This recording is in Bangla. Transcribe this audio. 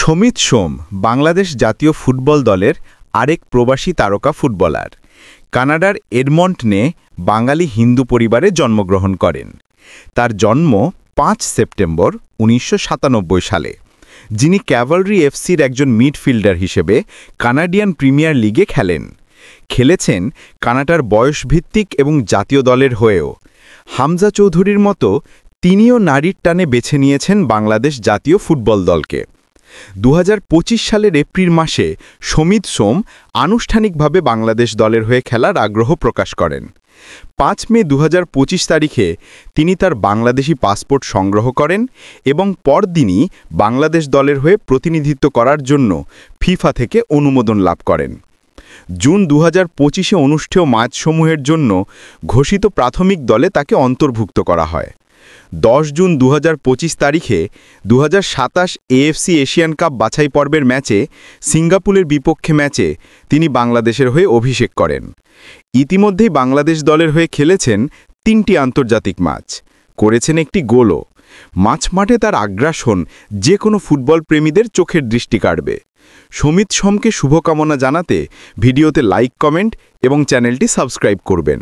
সমিত সোম বাংলাদেশ জাতীয় ফুটবল দলের আরেক প্রবাসী তারকা ফুটবলার। কানাডার এডমন্টনে বাঙালি হিন্দু পরিবারে জন্মগ্রহণ করেন। তার জন্ম ৫ সেপ্টেম্বর ১৯৯৭ সালে। যিনি ক্যাভালরি এফসির একজন মিডফিল্ডার হিসেবে কানাডিয়ান প্রিমিয়ার লিগে খেলেছেন কানাডার বয়সভিত্তিক এবং জাতীয় দলের হয়েও। হামজা চৌধুরীর মতো তিনিও নারীর টানে বেছে নিয়েছেন বাংলাদেশ জাতীয় ফুটবল দলকে। ২০২৫ সালের এপ্রিল মাসে সমিত সোম আনুষ্ঠানিকভাবে বাংলাদেশ দলের হয়ে খেলার আগ্রহ প্রকাশ করেন। ৫ মে ২০২৫ তারিখে তিনি তার বাংলাদেশি পাসপোর্ট সংগ্রহ করেন এবং পরদিনই বাংলাদেশ দলের হয়ে প্রতিনিধিত্ব করার জন্য ফিফা থেকে অনুমোদন লাভ করেন। জুন ২০২৫-এ অনুষ্ঠেয় ম্যাচসমূহের জন্য ঘোষিত প্রাথমিক দলে তাকে অন্তর্ভুক্ত করা হয়। ১০ জুন ২০২৫ তারিখে ২০২৭ এএফসি এশিয়ান কাপ বাছাই পর্বের ম্যাচে সিঙ্গাপুরের বিপক্ষে ম্যাচে তিনি বাংলাদেশের হয়ে অভিষেক করেন। ইতিমধ্যেই বাংলাদেশ দলের হয়ে খেলেছেন ৩টি আন্তর্জাতিক ম্যাচ, করেছেন একটি গোলও। মাঠে তার আগ্রাসন যে কোনো ফুটবল প্রেমীদের চোখের দৃষ্টি কাড়বে। সমিত সোমকে শুভকামনা জানাতে ভিডিওতে লাইক, কমেন্ট এবং চ্যানেলটি সাবস্ক্রাইব করবেন।